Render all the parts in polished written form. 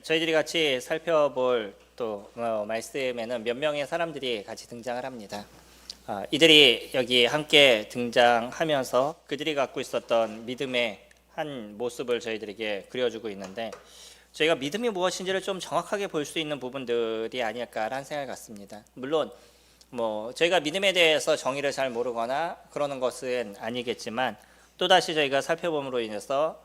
저희들이 같이 살펴볼 또 말씀에는 몇 명의 사람들이 같이 등장을 합니다. 이들이 여기 함께 등장하면서 그들이 갖고 있었던 믿음의 한 모습을 저희들에게 그려주고 있는데, 저희가 믿음이 무엇인지를 좀 정확하게 볼 수 있는 부분들이 아닐까라는 생각을 갖습니다. 물론 저희가 믿음에 대해서 정의를 잘 모르거나 그러는 것은 아니겠지만, 또다시 저희가 살펴봄으로 인해서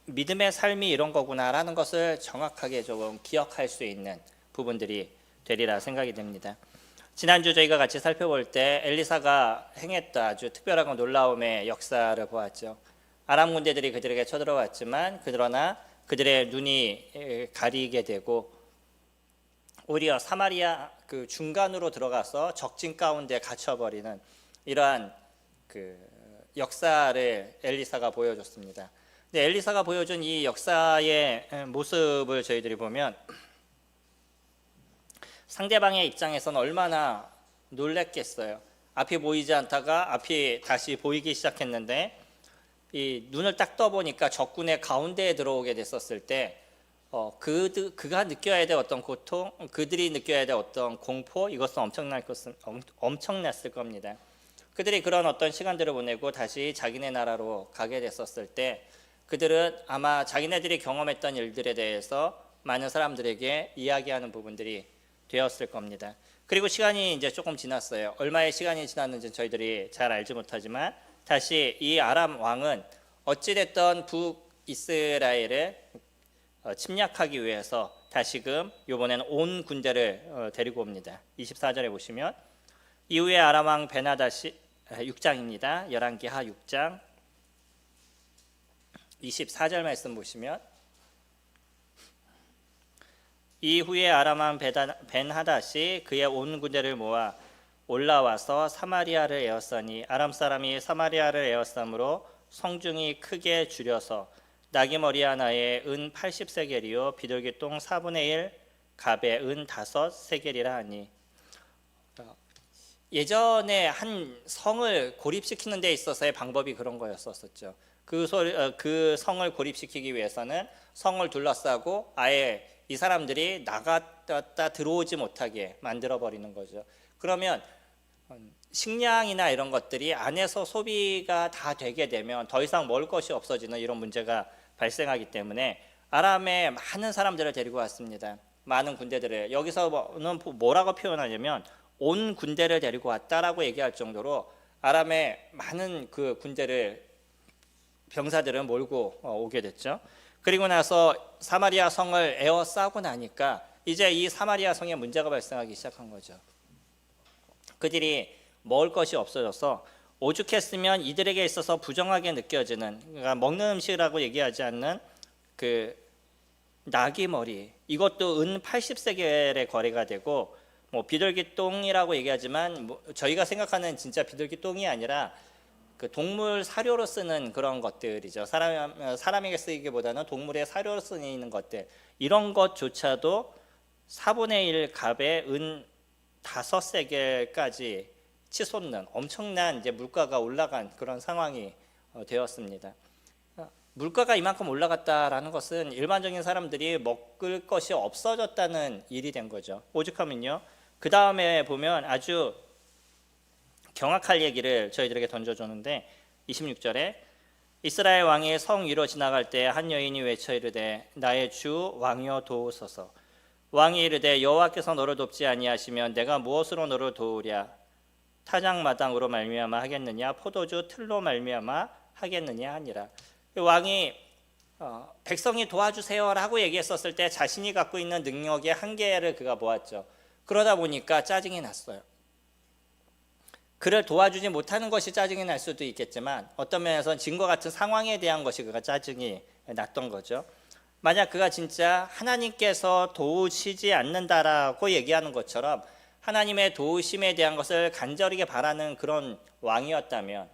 믿음의 삶이 이런 거구나라는 것을 정확하게 조금 기억할 수 있는 부분들이 되리라 생각이 됩니다. 지난주 저희가 같이 살펴볼 때 엘리사가 행했다 아주 특별하고 놀라움의 역사를 보았죠. 아람 군대들이 그들에게 쳐들어왔지만 그러나 그들의 눈이 가리게 되고 오히려 사마리아 그 중간으로 들어가서 적진 가운데 갇혀버리는 이러한 그 역사를 엘리사가 보여줬습니다. 근데 엘리사가 보여준 이 역사의 모습을 저희들이 보면 상대방의 입장에서는 얼마나 놀랬겠어요. 앞이 보이지 않다가 앞이 다시 보이기 시작했는데, 이 눈을 딱 떠보니까 적군의 가운데에 들어오게 됐었을 때 그가 느껴야 될 어떤 고통, 그들이 느껴야 될 어떤 공포, 이것은 엄청났을 겁니다. 그들이 그런 어떤 시간들을 보내고 다시 자기네 나라로 가게 됐었을 때 그들은 아마 자기네들이 경험했던 일들에 대해서 많은 사람들에게 이야기하는 부분들이 되었을 겁니다. 그리고 시간이 이제 조금 지났어요. 얼마의 시간이 지났는지 저희들이 잘 알지 못하지만 다시 이 아람 왕은 어찌됐던 북이스라엘을 침략하기 위해서 다시금 이번에는 온 군대를 데리고 옵니다. 24절에 보시면 이후에 아람 왕 벤하닷이 6장입니다. 열왕기하 6장 24절 말씀 보시면, 이후에 아람 왕 벤하닷이 그의 온 군대를 모아 올라와서 사마리아를 에워싸니 아람 사람이 사마리아를 에워싸므로 성중이 크게 줄여서 나귀머리 하나에 은 80세겔이요 비둘기똥 4분의 1 갑에 은 5세겔이라 하니, 예전에 한 성을 고립시키는 데 있어서의 방법이 그런 거였었죠. 그 성을 고립시키기 위해서는 성을 둘러싸고 아예 이 사람들이 나갔다 들어오지 못하게 만들어버리는 거죠. 그러면 식량이나 이런 것들이 안에서 소비가 다 되게 되면 더 이상 먹을 것이 없어지는 이런 문제가 발생하기 때문에 아람에 많은 사람들을 데리고 왔습니다. 많은 군대들을. 여기서는 뭐라고 표현하냐면 온 군대를 데리고 왔다라고 얘기할 정도로 아람에 많은 그 군대를 병사들은 몰고 오게 됐죠. 그리고 나서 사마리아 성을 에워싸고 나니까 이제 이 사마리아 성에 문제가 발생하기 시작한 거죠. 그들이 먹을 것이 없어져서 오죽했으면 이들에게 있어서 부정하게 느껴지는, 그러니까 먹는 음식이라고 얘기하지 않는 그 나귀 머리, 이것도 은 80세겔의 거래가 되고, 비둘기 똥이라고 얘기하지만 저희가 생각하는 진짜 비둘기 똥이 아니라 그 동물 사료로 쓰는 그런 것들이죠. 사람에게 쓰이기보다는 동물의 사료로 쓰이는 것들, 이런 것조차도 4분의 1 갑에 은 5세겔까지 치솟는 엄청난 이제 물가가 올라간 그런 상황이 되었습니다. 물가가 이만큼 올라갔다라는 것은 일반적인 사람들이 먹을 것이 없어졌다는 일이 된 거죠. 오죽하면요, 그 다음에 보면 아주 경악할 얘기를 저희들에게 던져주는데, 26절에 이스라엘 왕이 성 위로 지나갈 때 한 여인이 외쳐 이르되 나의 주 왕이여 도우소서. 왕이 이르되 여호와께서 너를 돕지 아니하시면 내가 무엇으로 너를 도우랴? 타작마당으로 말미암아 하겠느냐? 포도주 틀로 말미암아 하겠느냐 하니라. 왕이 백성이 도와주세요라고 얘기했었을 때 자신이 갖고 있는 능력의 한계를 그가 보았죠. 그러다 보니까 짜증이 났어요. 그를 도와주지 못하는 것이 짜증이 날 수도 있겠지만 어떤 면에서는 지금과 같은 상황에 대한 것이 그가 짜증이 났던 거죠. 만약 그가 진짜 하나님께서 도우시지 않는다라고 얘기하는 것처럼 하나님의 도우심에 대한 것을 간절하게 바라는 그런 왕이었다면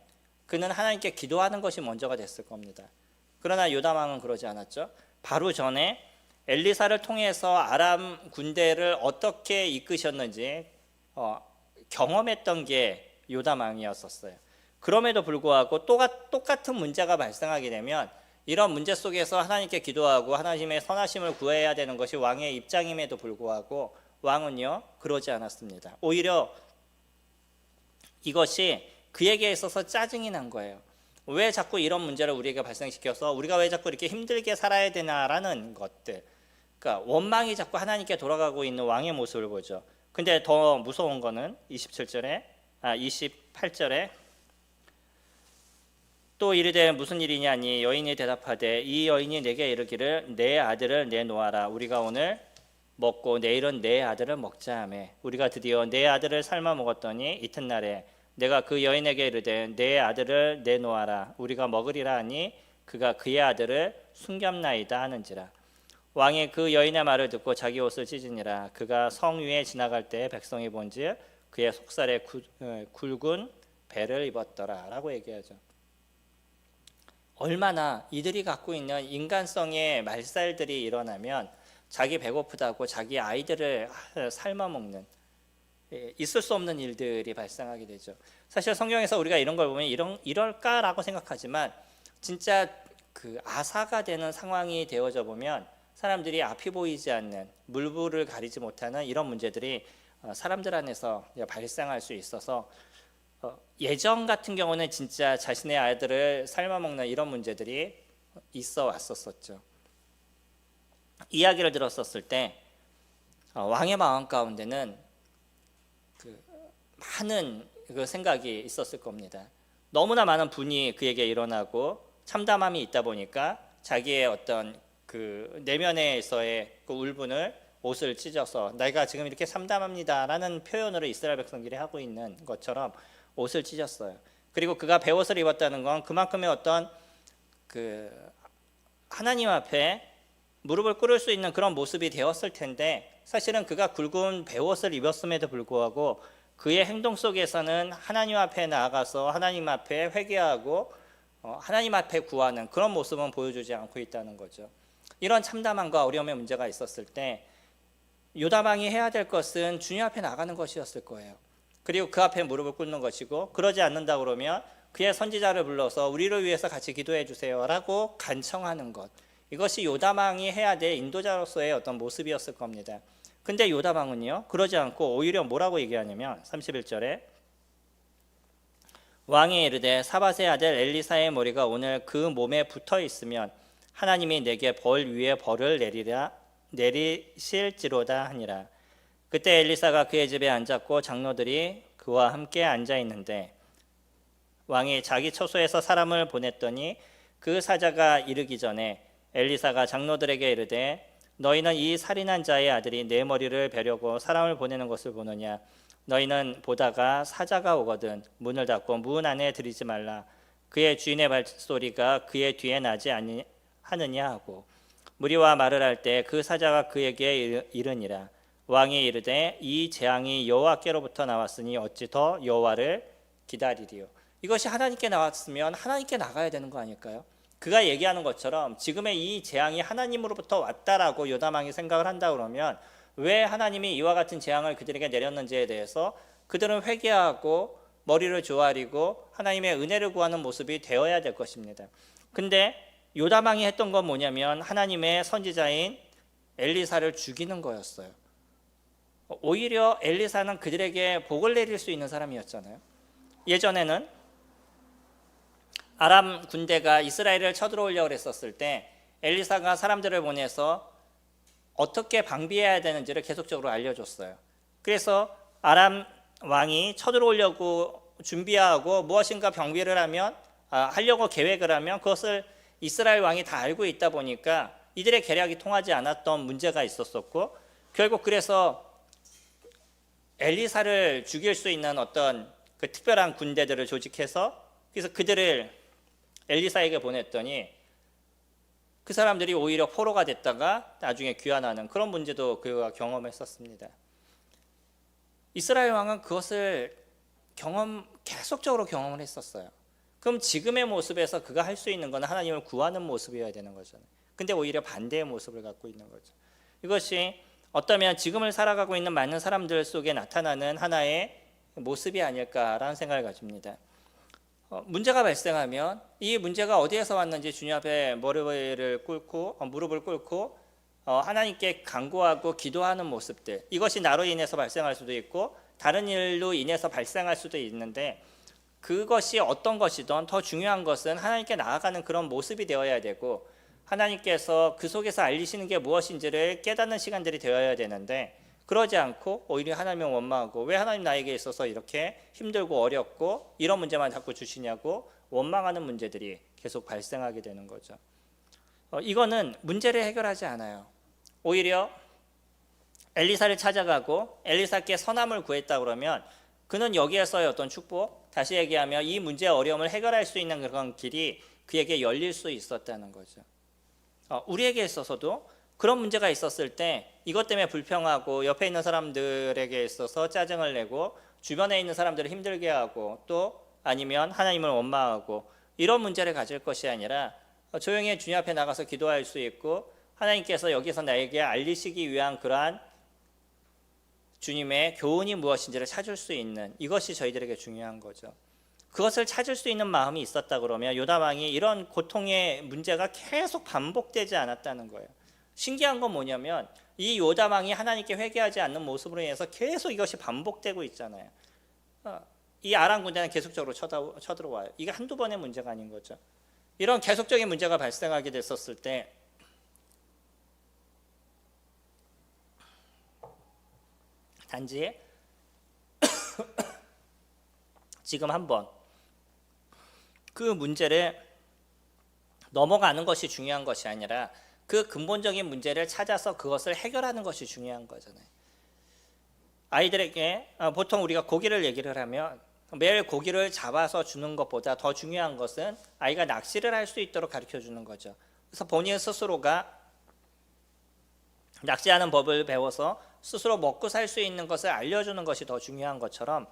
그는 하나님께 기도하는 것이 먼저가 됐을 겁니다. 그러나 요담 왕은 그러지 않았죠. 바로 전에 엘리사를 통해서 아람 군대를 어떻게 이끄셨는지 경험했던 게 요담 왕이었었어요. 그럼에도 불구하고 똑같은 문제가 발생하게 되면 이런 문제 속에서 하나님께 기도하고 하나님의 선하심을 구해야 되는 것이 왕의 입장임에도 불구하고 왕은요 그러지 않았습니다. 오히려 이것이 그에게 있어서 짜증이 난 거예요. 왜 자꾸 이런 문제를 우리에게 발생시켜서 우리가 왜 자꾸 이렇게 힘들게 살아야 되나라는 것들, 그러니까 원망이 자꾸 하나님께 돌아가고 있는 왕의 모습을 보죠. 근데 더 무서운 거는 28절에 또 이르되 무슨 일이냐니 여인이 대답하되 이 여인이 내게 이르기를 내 아들을 내놓아라. 우리가 오늘 먹고 내일은 내 아들을 먹자 하매 우리가 드디어 내 아들을 삶아 먹었더니 이튿날에 내가 그 여인에게 이르되 내 아들을 내놓아라. 우리가 먹으리라 하니 그가 그의 아들을 숨겼나이다 하는지라. 왕이 그 여인의 말을 듣고 자기 옷을 찢으니라. 그가 성 위에 지나갈 때 백성이 본즉 그의 속살에 굵은 배를 입었더라 라고 얘기하죠. 얼마나 이들이 갖고 있는 인간성의 말살들이 일어나면 자기 배고프다고 자기 아이들을 삶아 먹는 있을 수 없는 일들이 발생하게 되죠. 사실 성경에서 우리가 이런 걸 보면 이럴까라고 생각하지만 진짜 그 아사가 되는 상황이 되어져 보면 사람들이 앞이 보이지 않는 물불을 가리지 못하는 이런 문제들이 사람들 안에서 발생할 수 있어서 예전 같은 경우는 진짜 자신의 아이들을 삶아먹는 이런 문제들이 있어 왔었죠. 이야기를 들었었을 때 왕의 마음 가운데는 많은 그 생각이 있었을 겁니다. 너무나 많은 분이 그에게 일어나고 참담함이 있다 보니까 자기의 어떤 그 내면에서의 그 울분을 옷을 찢어서 내가 지금 이렇게 참담합니다라는 표현으로 이스라엘 백성들이 하고 있는 것처럼 옷을 찢었어요. 그리고 그가 베옷을 입었다는 건 그만큼의 어떤 그 하나님 앞에 무릎을 꿇을 수 있는 그런 모습이 되었을 텐데 사실은 그가 굵은 베옷을 입었음에도 불구하고 그의 행동 속에서는 하나님 앞에 나아가서 하나님 앞에 회개하고 하나님 앞에 구하는 그런 모습은 보여주지 않고 있다는 거죠. 이런 참담함과 어려움의 문제가 있었을 때 요담왕이 해야 될 것은 주님 앞에 나가는 것이었을 거예요. 그리고 그 앞에 무릎을 꿇는 것이고 그러지 않는다 그러면 그의 선지자를 불러서 우리를 위해서 같이 기도해 주세요라고 간청하는 것. 이것이 요담왕이 해야 될 인도자로서의 어떤 모습이었을 겁니다. 근데 요담왕은요 그러지 않고 오히려 뭐라고 얘기하냐면 31절에 왕이 이르되 사밧의 아들 엘리사의 머리가 오늘 그 몸에 붙어 있으면 하나님이 내게 벌 위에 벌을 내리실지로다 하니라. 그때 엘리사가 그의 집에 앉았고 장로들이 그와 함께 앉아 있는데 왕이 자기 처소에서 사람을 보냈더니 그 사자가 이르기 전에 엘리사가 장로들에게 이르되 너희는 이 살인한 자의 아들이 내 머리를 베려고 사람을 보내는 것을 보느냐. 너희는 보다가 사자가 오거든 문을 닫고 문 안에 들이지 말라. 그의 주인의 발소리가 그의 뒤에 나지 아니하느냐 하고 무리와 말을 할 때 그 사자가 그에게 이르니라. 왕이 이르되 이 재앙이 여호와께로부터 나왔으니 어찌 더 여호와를 기다리리요. 이것이 하나님께 나왔으면 하나님께 나가야 되는 거 아닐까요? 그가 얘기하는 것처럼 지금의 이 재앙이 하나님으로부터 왔다라고 요담왕이 생각을 한다 그러면 왜 하나님이 이와 같은 재앙을 그들에게 내렸는지에 대해서 그들은 회개하고 머리를 조아리고 하나님의 은혜를 구하는 모습이 되어야 될 것입니다. 근데 요담왕이 했던 건 뭐냐면 하나님의 선지자인 엘리사를 죽이는 거였어요. 오히려 엘리사는 그들에게 복을 내릴 수 있는 사람이었잖아요. 예전에는 아람 군대가 이스라엘을 쳐들어오려고 했었을 때 엘리사가 사람들을 보내서 어떻게 방비해야 되는지를 계속적으로 알려줬어요. 그래서 아람 왕이 쳐들어오려고 준비하고 무엇인가 병비를 하려고 계획을 하면 그것을 이스라엘 왕이 다 알고 있다 보니까 이들의 계략이 통하지 않았던 문제가 있었었고 결국 그래서 엘리사를 죽일 수 있는 어떤 그 특별한 군대들을 조직해서 그래서 그들을 엘리사에게 보냈더니 그 사람들이 오히려 포로가 됐다가 나중에 귀환하는 그런 문제도 그가 경험했었습니다. 이스라엘 왕은 그것을 계속적으로 경험을 했었어요. 그럼 지금의 모습에서 그가 할 수 있는 건 하나님을 구하는 모습이어야 되는 거잖아요. 근데 오히려 반대의 모습을 갖고 있는 거죠. 이것이 어쩌면 지금을 살아가고 있는 많은 사람들 속에 나타나는 하나의 모습이 아닐까라는 생각을 가집니다. 문제가 발생하면 이 문제가 어디에서 왔는지 주님 앞에 무릎을 꿇고 하나님께 간구하고 기도하는 모습들, 이것이 나로 인해서 발생할 수도 있고 다른 일로 인해서 발생할 수도 있는데, 그것이 어떤 것이든 더 중요한 것은 하나님께 나아가는 그런 모습이 되어야 되고, 하나님께서 그 속에서 알리시는 게 무엇인지를 깨닫는 시간들이 되어야 되는데, 그러지 않고 오히려 하나님을 원망하고, 왜 하나님 나에게 있어서 이렇게 힘들고 어렵고 이런 문제만 자꾸 주시냐고 원망하는 문제들이 계속 발생하게 되는 거죠. 이거는 문제를 해결하지 않아요. 오히려 엘리사를 찾아가고 엘리사께 선함을 구했다 그러면 그는 여기에서의 어떤 축복, 다시 얘기하면 이 문제의 어려움을 해결할 수 있는 그런 길이 그에게 열릴 수 있었다는 거죠. 우리에게 있어서도 그런 문제가 있었을 때 이것 때문에 불평하고 옆에 있는 사람들에게 있어서 짜증을 내고 주변에 있는 사람들을 힘들게 하고 또 아니면 하나님을 원망하고 이런 문제를 가질 것이 아니라 조용히 주님 앞에 나가서 기도할 수 있고, 하나님께서 여기서 나에게 알리시기 위한 그러한 주님의 교훈이 무엇인지를 찾을 수 있는, 이것이 저희들에게 중요한 거죠. 그것을 찾을 수 있는 마음이 있었다 그러면 요담 왕이 이런 고통의 문제가 계속 반복되지 않았다는 거예요. 신기한 건 뭐냐면 이 요담 왕이 하나님께 회개하지 않는 모습으로 인해서 계속 이것이 반복되고 있잖아요. 이 아람 군대는 계속적으로 쳐들어와요. 이게 한두 번의 문제가 아닌 거죠. 이런 계속적인 문제가 발생하게 됐었을 때 단지 지금 한번 그 문제를 넘어가는 것이 중요한 것이 아니라 그 근본적인 문제를 찾아서 그것을 해결하는 것이 중요한 거잖아요. 아이들에게 보통 우리가 고기를 얘기를 하면 매일 고기를 잡아서 주는 것보다 더 중요한 것은 아이가 낚시를 할 수 있도록 가르쳐 주는 거죠. 그래서 본인 스스로가 낚시하는 법을 배워서 스스로 먹고 살 수 있는 것을 알려주는 것이 더 중요한 것처럼,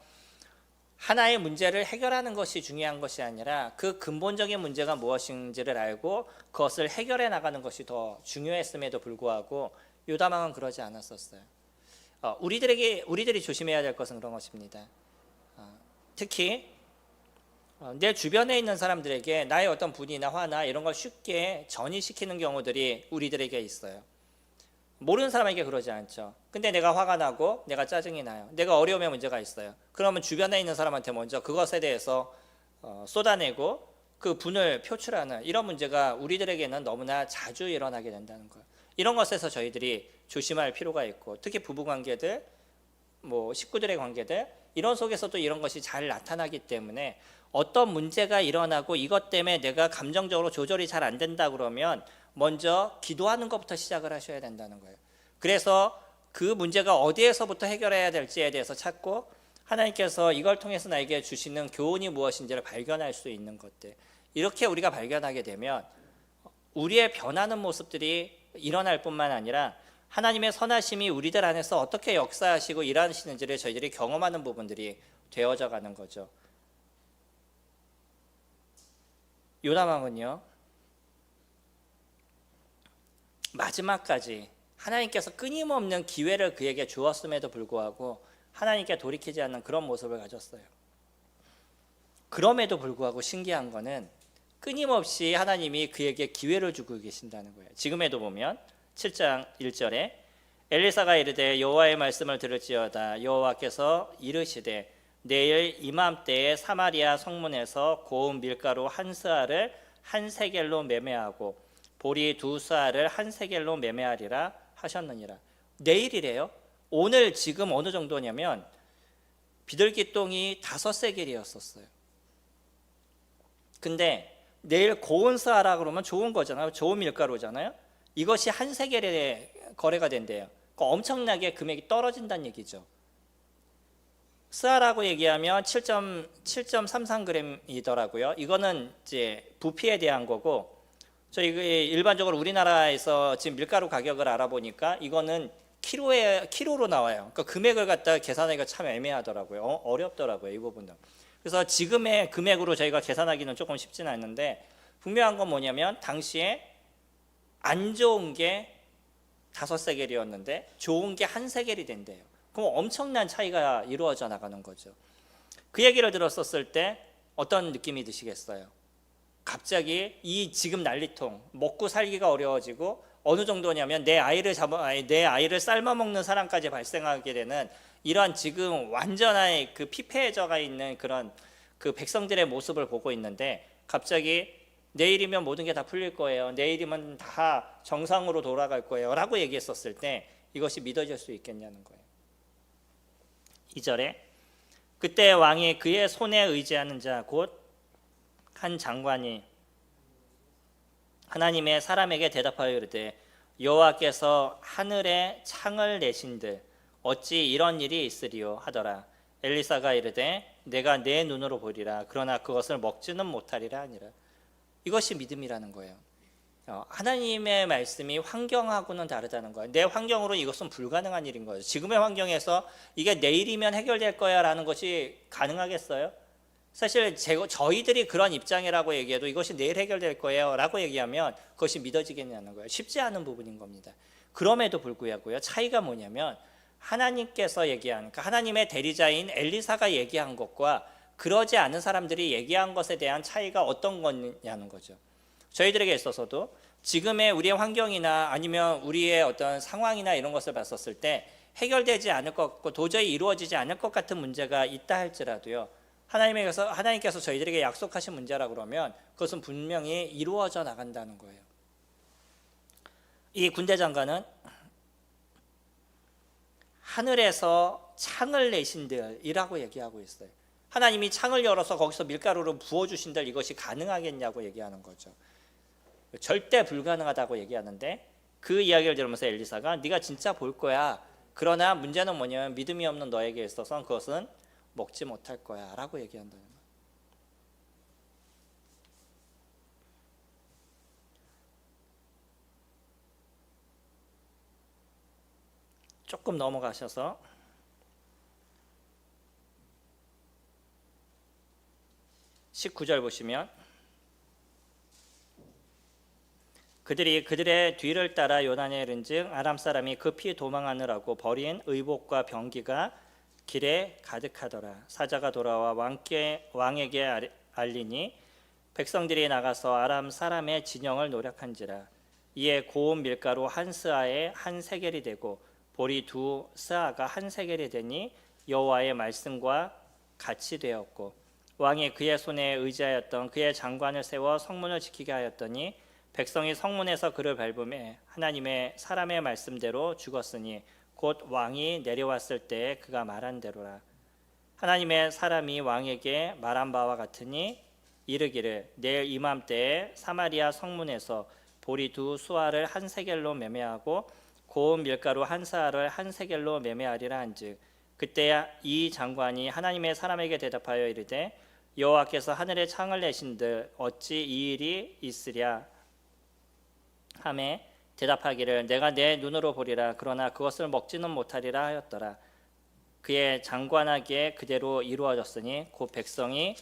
하나의 문제를 해결하는 것이 중요한 것이 아니라 그 근본적인 문제가 무엇인지를 알고 그것을 해결해 나가는 것이 더 중요했음에도 불구하고 요담 왕은 그러지 않았었어요. 우리들이 조심해야 될 것은 그런 것입니다. 특히 내 주변에 있는 사람들에게 나의 어떤 분이나 화나 이런 걸 쉽게 전이시키는 경우들이 우리들에게 있어요. 모르는 사람에게 그러지 않죠. 근데 내가 화가 나고 내가 짜증이 나요. 내가 어려움에 문제가 있어요. 그러면 주변에 있는 사람한테 먼저 그것에 대해서 쏟아내고 그 분을 표출하는 이런 문제가 우리들에게는 너무나 자주 일어나게 된다는 거예요. 이런 것에서 저희들이 조심할 필요가 있고, 특히 부부관계들, 식구들의 관계들, 이런 속에서도 이런 것이 잘 나타나기 때문에 어떤 문제가 일어나고 이것 때문에 내가 감정적으로 조절이 잘 안 된다 그러면 먼저 기도하는 것부터 시작을 하셔야 된다는 거예요. 그래서 그 문제가 어디에서부터 해결해야 될지에 대해서 찾고, 하나님께서 이걸 통해서 나에게 주시는 교훈이 무엇인지를 발견할 수 있는 것들, 이렇게 우리가 발견하게 되면 우리의 변하는 모습들이 일어날 뿐만 아니라 하나님의 선하심이 우리들 안에서 어떻게 역사하시고 일하시는지를 저희들이 경험하는 부분들이 되어져 가는 거죠. 요담 왕은요, 마지막까지 하나님께서 끊임없는 기회를 그에게 주었음에도 불구하고 하나님께 돌이키지 않는 그런 모습을 가졌어요. 그럼에도 불구하고 신기한 거는 끊임없이 하나님이 그에게 기회를 주고 계신다는 거예요. 지금에도 보면 7장 1절에 엘리사가 이르되 여호와의 말씀을 들을지어다. 여호와께서 이르시되 내일 이맘때에 사마리아 성문에서 고운 밀가루 한 스아를 한 세겔로 매매하고 보리 두 스아를 한 세겔로 매매하리라 하셨느니라. 내일이래요. 오늘 지금 어느 정도냐면 비둘기똥이 5세겔이었었어요. 근데 내일 고운 스아라 그러면 좋은 거잖아요. 좋은 밀가루잖아요. 이것이 한 세겔에 거래가 된대요. 그러니까 엄청나게 금액이 떨어진다는 얘기죠. 스아라고 얘기하면 7.33g이더라고요. 이거는 이제 부피에 대한 거고, 저희 일반적으로 우리나라에서 지금 밀가루 가격을 알아보니까 이거는 키로로 나와요. 그러니까 금액을 갖다 계산하기가 참 애매하더라고요. 어렵더라고요, 이 부분은. 그래서 지금의 금액으로 저희가 계산하기는 조금 쉽지는 않는데, 분명한 건 뭐냐면 당시에 안 좋은 게 5세겔이었는데 좋은 게 한 세겔이 된대요. 그럼 엄청난 차이가 이루어져 나가는 거죠. 그 얘기를 들었었을 때 어떤 느낌이 드시겠어요? 갑자기 이 지금 난리통, 먹고 살기가 어려워지고 어느 정도냐면 내 아이를 삶아 먹는 사람까지 발생하게 되는 이러한 지금 완전한 그 피폐해져가 있는 그런 그 백성들의 모습을 보고 있는데, 갑자기 내일이면 모든 게 다 풀릴 거예요, 내일이면 다 정상으로 돌아갈 거예요 라고 얘기했었을 때 이것이 믿어질 수 있겠냐는 거예요. 2절에 그때 왕이 그의 손에 의지하는 자 곧 한 장관이 하나님의 사람에게 대답하여 이르되 여호와께서 하늘에 창을 내신들 어찌 이런 일이 있으리요 하더라. 엘리사가 이르되 내가 내 눈으로 보리라 그러나 그것을 먹지는 못하리라 하니라. 이것이 믿음이라는 거예요. 하나님의 말씀이 환경하고는 다르다는 거예요. 내 환경으로 이것은 불가능한 일인 거예요. 지금의 환경에서 이게 내일이면 해결될 거야 라는 것이 가능하겠어요? 사실 저희들이 그런 입장이라고 얘기해도 이것이 내일 해결될 거예요 라고 얘기하면 그것이 믿어지겠냐는 거예요. 쉽지 않은 부분인 겁니다. 그럼에도 불구하고요, 차이가 뭐냐면 하나님께서 얘기한, 그러니까 하나님의 대리자인 엘리사가 얘기한 것과 그러지 않은 사람들이 얘기한 것에 대한 차이가 어떤 거냐는 거죠. 저희들에게 있어서도 지금의 우리의 환경이나 아니면 우리의 어떤 상황이나 이런 것을 봤었을 때 해결되지 않을 것 같고 도저히 이루어지지 않을 것 같은 문제가 있다 할지라도요, 하나님께서 저희들에게 약속하신 문제라 그러면 그것은 분명히 이루어져 나간다는 거예요. 이 군대 장관은 하늘에서 창을 내신들이라고 얘기하고 있어요. 하나님이 창을 열어서 거기서 밀가루를 부어주신들 이것이 가능하겠냐고 얘기하는 거죠. 절대 불가능하다고 얘기하는데 그 이야기를 들으면서 엘리사가 네가 진짜 볼 거야, 그러나 문제는 뭐냐면 믿음이 없는 너에게 있어서는 그것은 먹지 못할 거야 라고 얘기한다는 거예요. 조금 넘어가셔서 19절 보시면 그들이 그들의 뒤를 따라 요단에 이른즉 아람 사람이 급히 도망하느라고 버린 의복과 병기가 길에 가득하더라. 사자가 돌아와 왕에게 알리니 백성들이 나가서 아람 사람의 진영을 노력한지라. 이에 고운 밀가루 한 스아에 한 세겔이 되고 보리 두 스아가 한 세겔이 되니 여호와의 말씀과 같이 되었고 왕이 그의 손에 의지하였던 그의 장관을 세워 성문을 지키게 하였더니 백성이 성문에서 그를 밟음에 하나님의 사람의 말씀대로 죽었으니 곧 왕이 내려왔을 때 그가 말한 대로라. 하나님의 사람이 왕에게 말한 바와 같으니 이르기를 내일 이맘때에 사마리아 성문에서 보리 두 수아를 한 세겔로 매매하고 고운 밀가루 한 사알을 한 세겔로 매매하리라 한즉 그때야 이 장관이 하나님의 사람에게 대답하여 이르되 여호와께서 하늘에 창을 내신들 어찌 이 일이 있으랴 하매 대답하기를 내가 내 눈으로 보리라 그러나 그것을 먹지는 못하리라 하였더라. 그의 장관에게 그대로 이루어졌으니 곧 백성이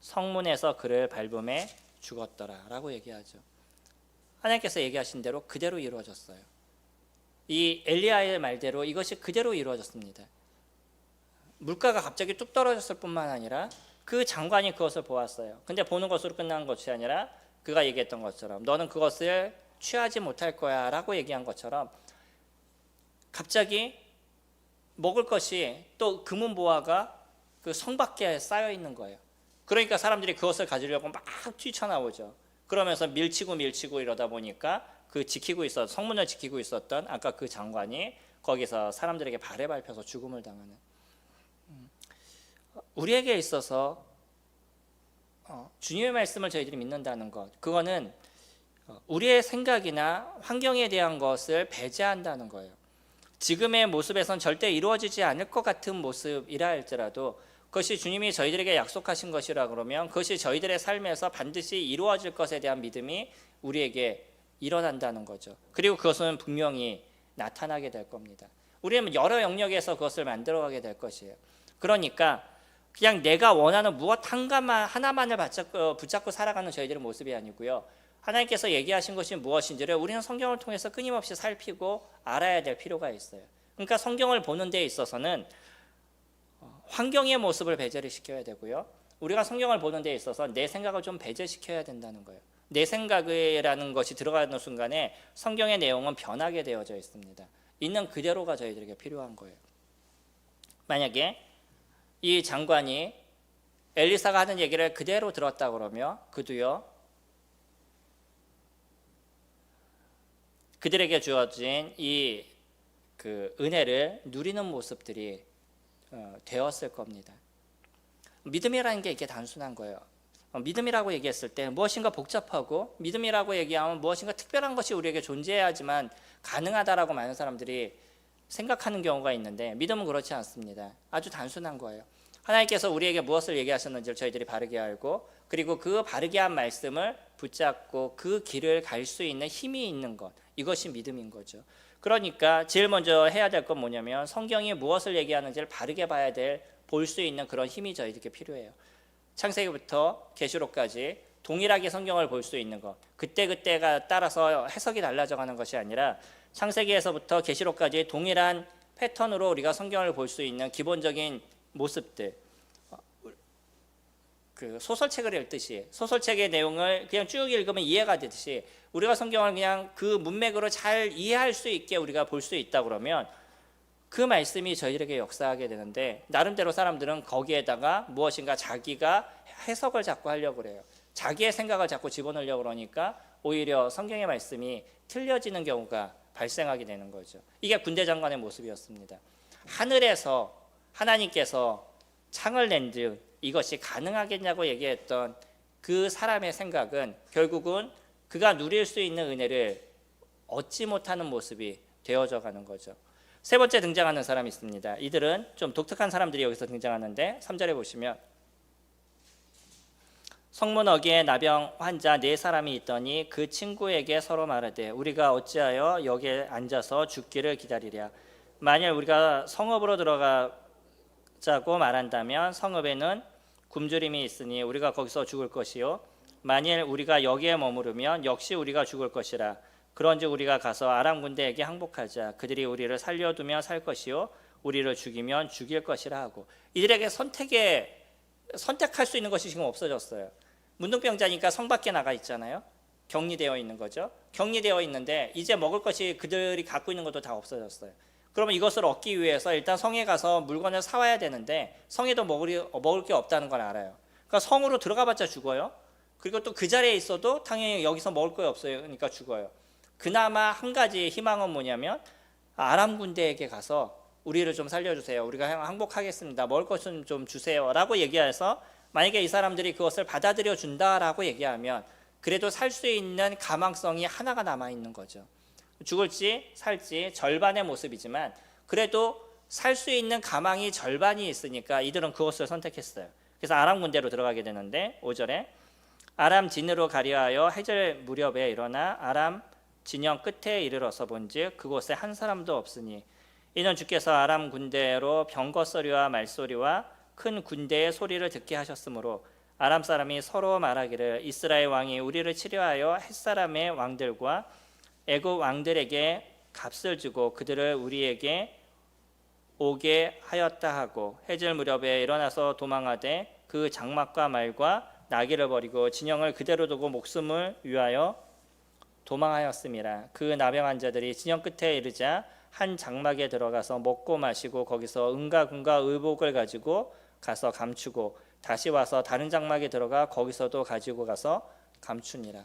성문에서 그를 밟음에 죽었더라 라고 얘기하죠. 하나님께서 얘기하신 대로 그대로 이루어졌어요. 이 엘리야의 말대로 이것이 그대로 이루어졌습니다. 물가가 갑자기 뚝 떨어졌을 뿐만 아니라 그 장관이 그것을 보았어요. 근데 보는 것으로 끝난 것이 아니라 그가 얘기했던 것처럼 너는 그것을 취하지 못할 거야 라고 얘기한 것처럼 갑자기 먹을 것이 또 금은보화가 그 성 밖에 쌓여 있는 거예요. 그러니까 사람들이 그것을 가지려고 막 뛰쳐나오죠. 그러면서 밀치고 이러다 보니까 성문을 지키고 있었던 아까 그 장관이 거기서 사람들에게 발에 밟혀서 죽음을 당하는. 우리에게 있어서 주님의 말씀을 저희들이 믿는다는 것, 그거는 우리의 생각이나 환경에 대한 것을 배제한다는 거예요. 지금의 모습에선 절대 이루어지지 않을 것 같은 모습이라 할지라도 그것이 주님이 저희들에게 약속하신 것이라 그러면 그것이 저희들의 삶에서 반드시 이루어질 것에 대한 믿음이 우리에게 일어난다는 거죠. 그리고 그것은 분명히 나타나게 될 겁니다. 우리는 여러 영역에서 그것을 만들어가게 될 것이에요. 그러니까 그냥 내가 원하는 무엇 하나만을 붙잡고 살아가는 저희들의 모습이 아니고요, 하나님께서 얘기하신 것이 무엇인지를 우리는 성경을 통해서 끊임없이 살피고 알아야 될 필요가 있어요. 그러니까 성경을 보는 데 있어서는 환경의 모습을 배제를 시켜야 되고요, 우리가 성경을 보는 데 있어서 내 생각을 좀 배제시켜야 된다는 거예요. 내 생각이라는 것이 들어가는 순간에 성경의 내용은 변하게 되어져 있습니다. 있는 그대로가 저희들에게 필요한 거예요. 만약에 이 장관이 엘리사가 하는 얘기를 그대로 들었다 그러면 그도요, 그들에게 주어진 이 은혜를 누리는 모습들이 되었을 겁니다. 믿음이라는 게 이렇게 단순한 거예요. 믿음이라고 얘기했을 때 무엇인가 복잡하고, 믿음이라고 얘기하면 무엇인가 특별한 것이 우리에게 존재해야지만 가능하다라고 많은 사람들이 생각하는 경우가 있는데, 믿음은 그렇지 않습니다. 아주 단순한 거예요. 하나님께서 우리에게 무엇을 얘기하셨는지를 저희들이 바르게 알고, 그리고 그 바르게 한 말씀을 붙잡고 그 길을 갈 수 있는 힘이 있는 것, 이것이 믿음인 거죠. 그러니까 제일 먼저 해야 될 건 뭐냐면 성경이 무엇을 얘기하는지를 바르게 봐야 될, 볼 수 있는 그런 힘이 저희들에게 필요해요. 창세기부터 계시록까지 동일하게 성경을 볼 수 있는 것, 그때가 따라서 해석이 달라져가는 것이 아니라 창세기에서부터 계시록까지 동일한 패턴으로 우리가 성경을 볼 수 있는 기본적인 모습들, 그 소설책을 읽듯이 소설책의 내용을 그냥 쭉 읽으면 이해가 되듯이 우리가 성경을 그냥 그 문맥으로 잘 이해할 수 있게 우리가 볼 수 있다 그러면 그 말씀이 저희들에게 역사하게 되는데, 나름대로 사람들은 거기에다가 무엇인가 자기가 해석을 자꾸 하려고 그래요. 자기의 생각을 자꾸 집어넣으려고 그러니까 오히려 성경의 말씀이 틀려지는 경우가 발생하게 되는 거죠. 이게 군대 장관의 모습이었습니다. 하늘에서 하나님께서 창을 낸즉 이것이 가능하겠냐고 얘기했던 그 사람의 생각은 결국은 그가 누릴 수 있는 은혜를 얻지 못하는 모습이 되어져 가는 거죠. 세 번째 등장하는 사람이 있습니다. 이들은 좀 독특한 사람들이 여기서 등장하는데 3절에 보시면 성문어귀에 나병 환자 4사람이 있더니 그 친구에게 서로 말하되 우리가 어찌하여 여기에 앉아서 죽기를 기다리랴. 만일 우리가 성읍으로 들어가자고 말한다면 성읍에는 굶주림이 있으니 우리가 거기서 죽을 것이요, 만일 우리가 여기에 머무르면 역시 우리가 죽을 것이라. 그런즉 우리가 가서 아람 군대에게 항복하자. 그들이 우리를 살려두면 살 것이요 우리를 죽이면 죽일 것이라 하고. 이들에게 선택할 수 있는 것이 지금 없어졌어요. 문둥병자니까 성 밖에 나가 있잖아요. 격리되어 있는 거죠. 격리되어 있는데 이제 먹을 것이 그들이 갖고 있는 것도 다 없어졌어요. 그러면 이것을 얻기 위해서 일단 성에 가서 물건을 사와야 되는데 성에도 먹을 게 없다는 걸 알아요. 그러니까 성으로 들어가봤자 죽어요. 그리고 또 그 자리에 있어도 당연히 여기서 먹을 거 없어요. 그러니까 죽어요. 그나마 한 가지 희망은 뭐냐면 아람 군대에게 가서 우리를 좀 살려주세요. 우리가 항복하겠습니다. 먹을 것은 좀 주세요 라고 얘기해서, 만약에 이 사람들이 그것을 받아들여 준다라고 얘기하면 그래도 살 수 있는 가망성이 하나가 남아있는 거죠. 죽을지 살지 절반의 모습이지만 그래도 살 수 있는 가망이 절반이 있으니까 이들은 그것을 선택했어요. 그래서 아람 군대로 들어가게 되는데 5절에 아람 진으로 가리하여 해질 무렵에 일어나 아람 진영 끝에 이르러서 본즉 그곳에 한 사람도 없으니 이는 주께서 아람 군대로 병거 소리와 말소리와 큰 군대의 소리를 듣게 하셨으므로 아람 사람이 서로 말하기를 이스라엘 왕이 우리를 치려하여 햇사람의 왕들과 애굽 왕들에게 값을 주고 그들을 우리에게 오게 하였다 하고, 해질 무렵에 일어나서 도망하되 그 장막과 말과 나귀를 버리고 진영을 그대로 두고 목숨을 위하여 도망하였음이라. 그 나병 환자들이 진영 끝에 이르자 한 장막에 들어가서 먹고 마시고 거기서 은가군과 의복을 가지고 가서 감추고 다시 와서 다른 장막에 들어가 거기서도 가지고 가서 감추니라.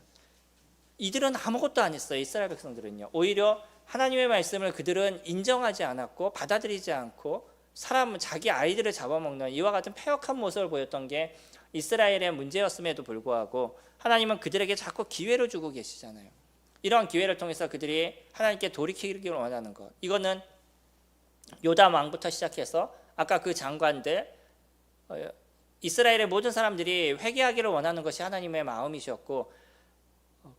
이들은 아무것도 안 했어요. 이스라엘 백성들은요. 오히려 하나님의 말씀을 그들은 인정하지 않았고 받아들이지 않고 자기 아이들을 잡아먹는 이와 같은 패역한 모습을 보였던 게 이스라엘의 문제였음에도 불구하고 하나님은 그들에게 자꾸 기회를 주고 계시잖아요. 이러한 기회를 통해서 그들이 하나님께 돌이키기를 원하는 것, 이거는 요담 왕부터 시작해서 아까 그 장관들, 이스라엘의 모든 사람들이 회개하기를 원하는 것이 하나님의 마음이셨고,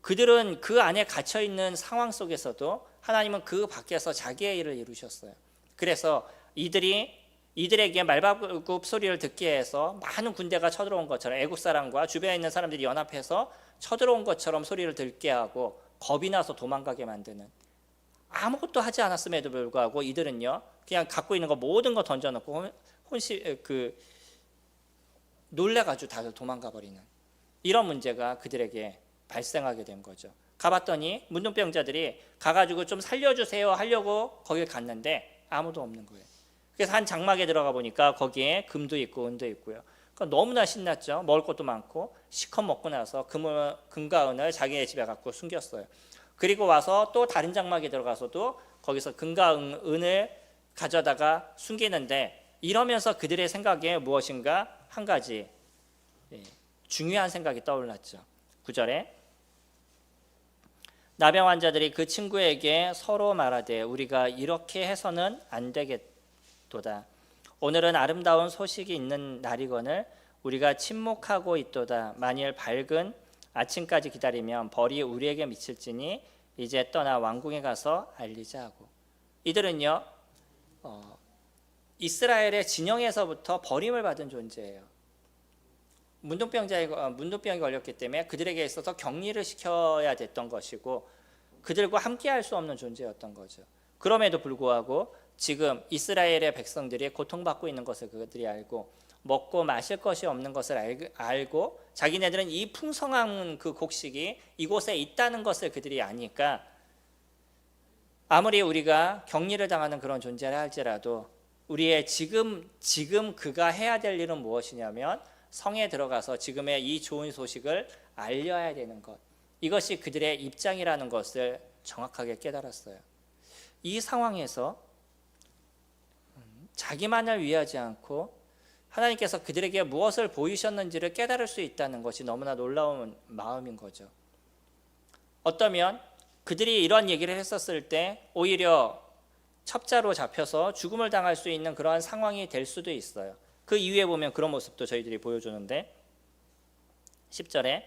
그들은 그 안에 갇혀있는 상황 속에서도 하나님은 그 밖에서 자기의 일을 이루셨어요. 그래서 이들에게 말발굽 소리를 듣게 해서 많은 군대가 쳐들어온 것처럼, 애국 사람과 주변에 있는 사람들이 연합해서 쳐들어온 것처럼 소리를 듣게 하고 겁이 나서 도망가게 만드는, 아무것도 하지 않았음에도 불구하고 이들은요 그냥 갖고 있는 거 모든 거 던져놓고 놀래가지고 다들 도망가 버리는 이런 문제가 그들에게 발생하게 된 거죠. 가봤더니 문둥병자들이 가가지고 좀 살려주세요 하려고 거길 갔는데 아무도 없는 거예요. 그래서 한 장막에 들어가 보니까 거기에 금도 있고 은도 있고요. 그러니까 너무나 신났죠. 먹을 것도 많고 시컷 먹고 나서 금과 은을 자기네 집에 갖고 숨겼어요. 그리고 와서 또 다른 장막에 들어가서도 거기서 금과 은을 가져다가 숨기는데, 이러면서 그들의 생각에 무엇인가 한 가지 중요한 생각이 떠올랐죠. 9절에 나병 환자들이 그 친구에게 서로 말하되 우리가 이렇게 해서는 안 되겠도다. 오늘은 아름다운 소식이 있는 날이거늘 우리가 침묵하고 있도다. 만일 밝은 아침까지 기다리면 벌이 우리에게 미칠지니 이제 떠나 왕궁에 가서 알리자 하고. 이들은요 이스라엘의 진영에서부터 버림을 받은 존재예요. 문둥병이 걸렸기 때문에 그들에게 있어서 격리를 시켜야 됐던 것이고 그들과 함께할 수 없는 존재였던 거죠. 그럼에도 불구하고 지금 이스라엘의 백성들이 고통받고 있는 것을 그들이 알고 먹고 마실 것이 없는 것을 알고 자기네들은 이 풍성한 그 곡식이 이곳에 있다는 것을 그들이 아니까 아무리 우리가 격리를 당하는 그런 존재라 할지라도 우리의 지금 그가 해야 될 일은 무엇이냐면 성에 들어가서 지금의 이 좋은 소식을 알려야 되는 것, 이것이 그들의 입장이라는 것을 정확하게 깨달았어요. 이 상황에서 자기만을 위하지 않고 하나님께서 그들에게 무엇을 보이셨는지를 깨달을 수 있다는 것이 너무나 놀라운 마음인 거죠. 어쩌면 그들이 이런 얘기를 했었을 때 오히려 첩자로 잡혀서 죽음을 당할 수 있는 그러한 상황이 될 수도 있어요. 그 이후에 보면 그런 모습도 저희들이 보여주는데 10절에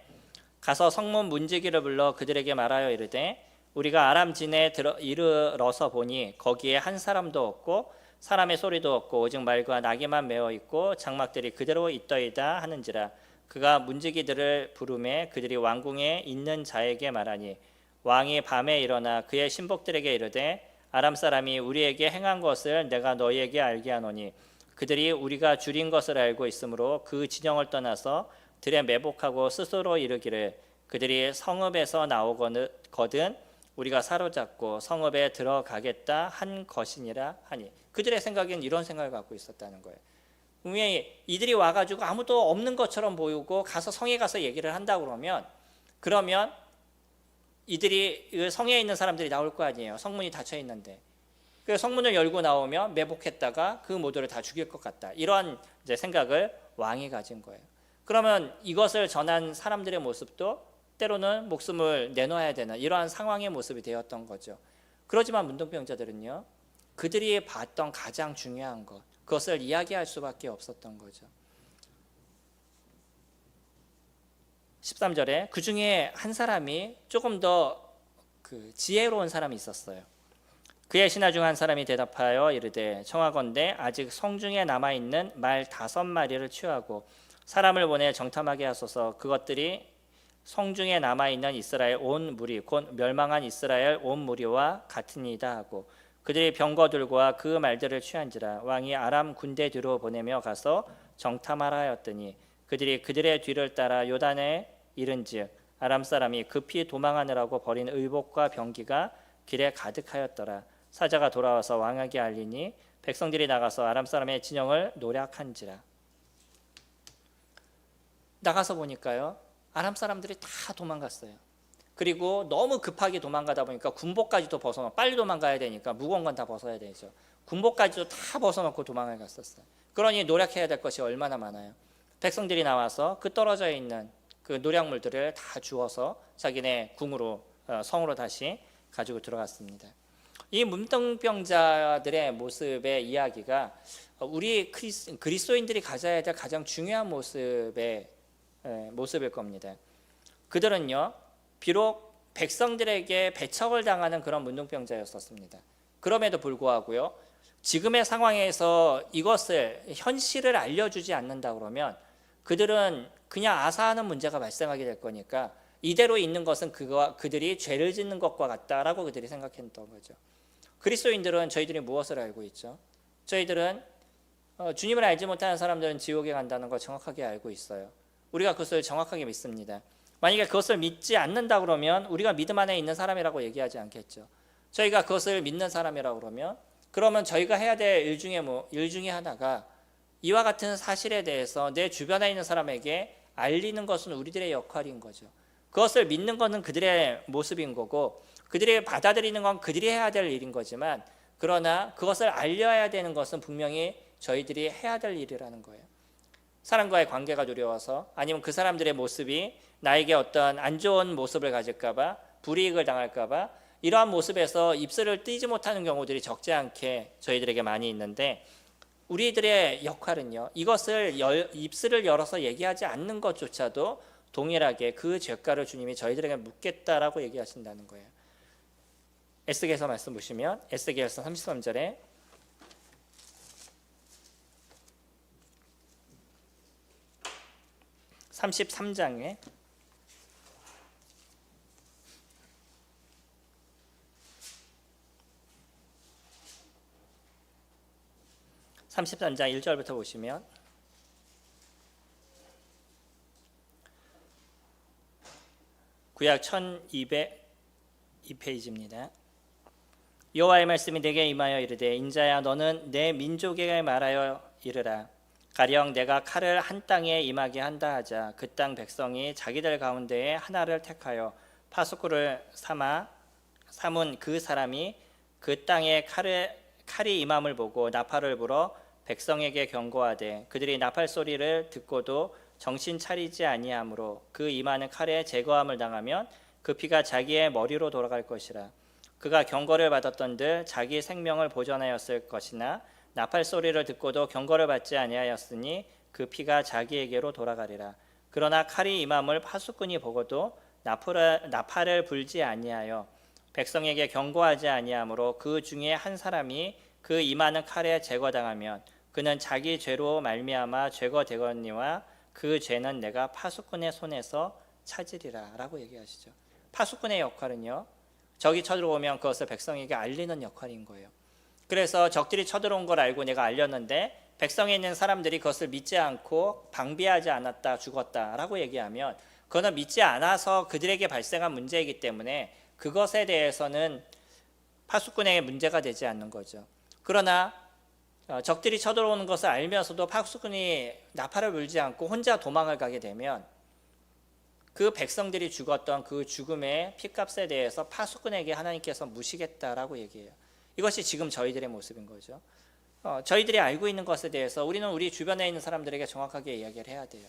가서 성문 문지기를 불러 그들에게 말하여 이르되 우리가 아람 진에 이르러서 보니 거기에 한 사람도 없고 사람의 소리도 없고 오직 말과 나귀만 메어 있고 장막들이 그대로 있더이다 하는지라. 그가 문지기들을 부르매 그들이 왕궁에 있는 자에게 말하니 왕이 밤에 일어나 그의 신복들에게 이르되 아람 사람이 우리에게 행한 것을 내가 너희에게 알게 하노니 그들이 우리가 줄인 것을 알고 있으므로 그 진영을 떠나서 들에 매복하고 스스로 이르기를 그들이 성읍에서 나오거든 우리가 사로잡고 성읍에 들어가겠다 한 것이니라 하니. 그들의 생각엔 이런 생각을 갖고 있었다는 거예요. 분명히 이들이 와가지고 아무도 없는 것처럼 보이고 가서 성에 가서 얘기를 한다 그러면 이들이 성에 있는 사람들이 나올 거 아니에요. 성문이 닫혀 있는데. 그 성문을 열고 나오면 매복했다가 그 모두를 다 죽일 것 같다. 이러한 이제 생각을 왕이 가진 거예요. 그러면 이것을 전한 사람들의 모습도 때로는 목숨을 내놓아야 되는 이러한 상황의 모습이 되었던 거죠. 그렇지만 문둥병자들은요, 그들이 봤던 가장 중요한 것, 그것을 이야기할 수밖에 없었던 거죠. 13절에 그 중에 한 사람이 조금 더 지혜로운 사람이 있었어요. 그의 신하 중 한 사람이 대답하여 이르되 청하건대 아직 성중에 남아있는 말 5마리를 취하고 사람을 보내 정탐하게 하소서. 그것들이 성중에 남아있는 이스라엘 온 무리 곧 멸망한 이스라엘 온 무리와 같으니이다 하고 그들이 병거들과 그 말들을 취한지라. 왕이 아람 군대 뒤로 보내며 가서 정탐하라 하였더니 그들이 그들의 뒤를 따라 요단에 이른즉 아람 사람이 급히 도망하느라고 버린 의복과 병기가 길에 가득하였더라. 사자가 돌아와서 왕에게 알리니 백성들이 나가서 아람 사람의 진영을 노략한지라. 나가서 보니까요, 아람 사람들이 다 도망갔어요. 그리고 너무 급하게 도망가다 보니까 군복까지도 벗어놓고 빨리 도망가야 되니까 무거운 건 다 벗어야 되죠. 군복까지도 다 벗어놓고 도망을 갔었어요. 그러니 노략해야 될 것이 얼마나 많아요. 백성들이 나와서 그 떨어져 있는 그 노략물들을 다 주워서 자기네 궁으로 성으로 다시 가지고 들어갔습니다. 이 문둥병자들의 모습의 이야기가 우리 그리스도인들이 가져야 될 가장 중요한 모습일 겁니다. 그들은요, 비록 백성들에게 배척을 당하는 그런 문둥병자였었습니다. 그럼에도 불구하고요, 지금의 상황에서 이것을 현실을 알려주지 않는다 그러면 그들은 그냥 아사하는 문제가 발생하게 될 거니까 이대로 있는 것은 그들이 죄를 짓는 것과 같다라고 그들이 생각했던 거죠. 그리스도인들은 저희들이 무엇을 알고 있죠? 저희들은 주님을 알지 못하는 사람들은 지옥에 간다는 걸 정확하게 알고 있어요. 우리가 그것을 정확하게 믿습니다. 만약에 그것을 믿지 않는다 그러면 우리가 믿음 안에 있는 사람이라고 얘기하지 않겠죠. 저희가 그것을 믿는 사람이라고 그러면 저희가 해야 될 일 중에 하나가 이와 같은 사실에 대해서 내 주변에 있는 사람에게 알리는 것은 우리들의 역할인 거죠. 그것을 믿는 것은 그들의 모습인 거고 그들이 받아들이는 건 그들이 해야 될 일인 거지만 그러나 그것을 알려야 되는 것은 분명히 저희들이 해야 될 일이라는 거예요. 사람과의 관계가 두려워서 아니면 그 사람들의 모습이 나에게 어떤 안 좋은 모습을 가질까 봐 불이익을 당할까 봐 이러한 모습에서 입술을 띄지 못하는 경우들이 적지 않게 저희들에게 많이 있는데 우리들의 역할은요. 이것을 입술을 열어서 얘기하지 않는 것조차도 동일하게 그 죄가를 주님이 저희들에게 묻겠다라고 얘기하신다는 거예요. 에스겔서 말씀 보시면 에스겔서 33절에 33장에 33장 1절부터 보시면 구약 1202페이지입니다. 여호와의 말씀이 내게 임하여 이르되 인자야 너는 내 민족에게 말하여 이르라 가령 내가 칼을 한 땅에 임하게 한다 하자 그 땅 백성이 자기들 가운데에 하나를 택하여 파수꾼을 삼은 그 사람이 그 땅에 칼이 임함을 보고 나팔을 불어 백성에게 경고하되 그들이 나팔 소리를 듣고도 정신 차리지 아니하므로 그 임하는 칼에 제거함을 당하면 그 피가 자기의 머리로 돌아갈 것이라. 그가 경고를 받았던들 자기 생명을 보존하였을 것이나 나팔 소리를 듣고도 경고를 받지 아니하였으니 그 피가 자기에게로 돌아가리라. 그러나 칼이 임함을 파수꾼이 보고도 나팔을 불지 아니하여 백성에게 경고하지 아니하므로 그 중에 한 사람이 그 임하는 칼에 제거당하면 그는 자기 죄로 말미암아 제거되거니와 그 죄는 내가 파수꾼의 손에서 찾으리라 라고 얘기하시죠. 파수꾼의 역할은요 적이 쳐들어오면 그것을 백성에게 알리는 역할인 거예요. 그래서 적들이 쳐들어온 걸 알고 내가 알렸는데 백성에 있는 사람들이 그것을 믿지 않고 방비하지 않았다 죽었다라고 얘기하면 그거는 믿지 않아서 그들에게 발생한 문제이기 때문에 그것에 대해서는 파수꾼에게 문제가 되지 않는 거죠. 그러나 적들이 쳐들어오는 것을 알면서도 파수꾼이 나팔을 불지 않고 혼자 도망을 가게 되면 그 백성들이 죽었던 그 죽음의 핏값에 대해서 파수꾼에게 하나님께서 무시겠다라고 얘기해요. 이것이 지금 저희들의 모습인 거죠. 저희들이 알고 있는 것에 대해서 우리는 우리 주변에 있는 사람들에게 정확하게 이야기를 해야 돼요.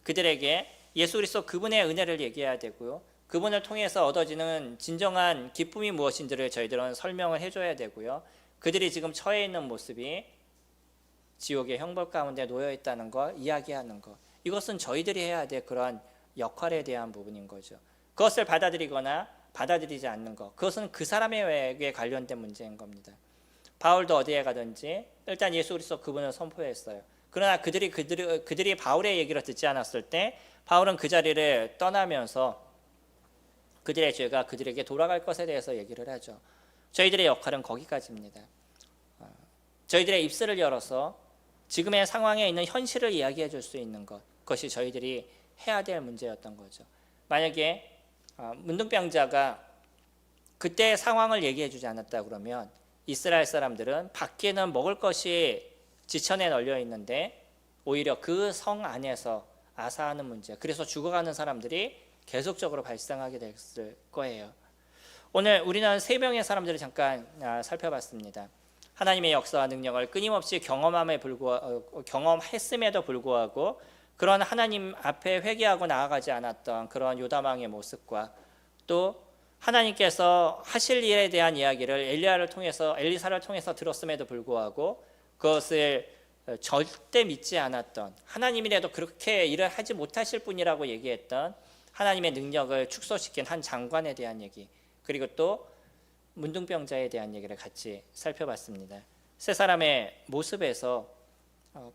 그들에게 예수 그리스도 그분의 은혜를 얘기해야 되고요. 그분을 통해서 얻어지는 진정한 기쁨이 무엇인지를 저희들은 설명을 해줘야 되고요. 그들이 지금 처해 있는 모습이 지옥의 형벌 가운데 놓여 있다는 걸 이야기하는 것, 이것은 저희들이 해야 될 그러한 역할에 대한 부분인 거죠. 그것을 받아들이거나 받아들이지 않는 것, 그것은 그 사람에게 관련된 문제인 겁니다. 바울도 어디에 가든지 일단 예수 그리스도 그분을 선포했어요. 그러나 그들이 바울의 얘기를 듣지 않았을 때 바울은 그 자리를 떠나면서 그들의 죄가 그들에게 돌아갈 것에 대해서 얘기를 하죠. 저희들의 역할은 거기까지입니다. 저희들의 입술을 열어서 지금의 상황에 있는 현실을 이야기해 줄 수 있는 것, 그것이 저희들이 해야 될 문제였던 거죠. 만약에 문둥병자가 그때의 상황을 얘기해 주지 않았다 그러면 이스라엘 사람들은 밖에는 먹을 것이 지천에 널려 있는데 오히려 그 성 안에서 아사하는 문제, 그래서 죽어가는 사람들이 계속적으로 발생하게 됐을 거예요. 오늘 우리는 세 명의 사람들을 잠깐 살펴봤습니다. 하나님의 역사와 능력을 끊임없이 경험했음에도 불구하고 그런 하나님 앞에 회개하고 나아가지 않았던 그런 요담왕의 모습과 또 하나님께서 하실 일에 대한 이야기를 엘리사를 통해서 들었음에도 불구하고 그것을 절대 믿지 않았던, 하나님이라도 그렇게 일을 하지 못하실 분이라고 얘기했던 하나님의 능력을 축소시킨 한 장관에 대한 얘기, 그리고 또 문둥병자에 대한 얘기를 같이 살펴봤습니다. 세 사람의 모습에서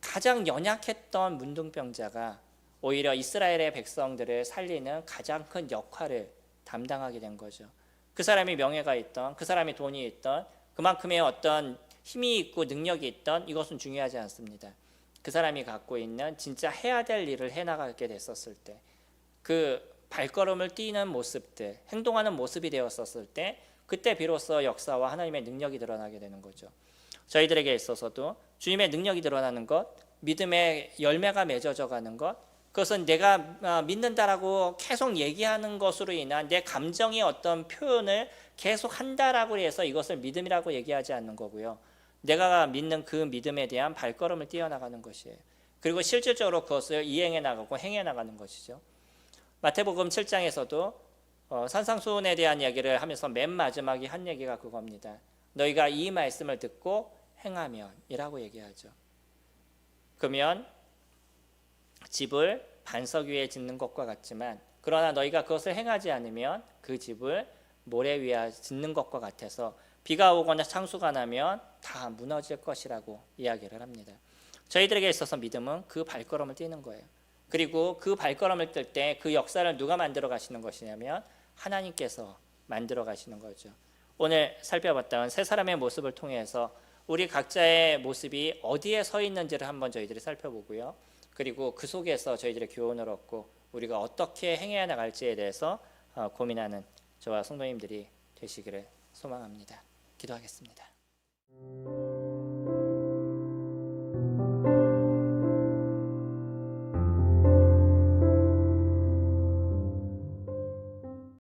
가장 연약했던 문둥병자가 오히려 이스라엘의 백성들을 살리는 가장 큰 역할을 담당하게 된 거죠. 그 사람이 명예가 있던, 그 사람이 돈이 있던, 그만큼의 어떤 힘이 있고 능력이 있던 이것은 중요하지 않습니다. 그 사람이 갖고 있는 진짜 해야 될 일을 해나가게 됐었을 때, 그 발걸음을 띄는 모습들, 행동하는 모습이 되었었을 때, 그때 비로소 역사와 하나님의 능력이 드러나게 되는 거죠. 저희들에게 있어서도 주님의 능력이 드러나는 것, 믿음의 열매가 맺어져 가는 것, 그것은 내가 믿는다라고 계속 얘기하는 것으로 인한 내 감정의 어떤 표현을 계속 한다라고 해서 이것을 믿음이라고 얘기하지 않는 거고요. 내가 믿는 그 믿음에 대한 발걸음을 띄어나가는 것이에요. 그리고 실질적으로 그것을 이행해 나가고 행해 나가는 것이죠. 마태복음 7장에서도 산상수훈에 대한 이야기를 하면서 맨 마지막에 한 얘기가 그겁니다. 너희가 이 말씀을 듣고 행하면 이라고 얘기하죠. 그러면 집을 반석 위에 짓는 것과 같지만, 그러나 너희가 그것을 행하지 않으면 그 집을 모래 위에 짓는 것과 같아서 비가 오거나 창수가 나면 다 무너질 것이라고 이야기를 합니다. 저희들에게 있어서 믿음은 그 발걸음을 띄는 거예요. 그리고 그 발걸음을 뜰 때 그 역사를 누가 만들어 가시는 것이냐면 하나님께서 만들어 가시는 거죠. 오늘 살펴봤던 세 사람의 모습을 통해서 우리 각자의 모습이 어디에 서 있는지를 한번 저희들이 살펴보고요. 그리고 그 속에서 저희들의 교훈을 얻고 우리가 어떻게 행해야 나갈지에 대해서 고민하는 저와 성도님들이 되시기를 소망합니다. 기도하겠습니다.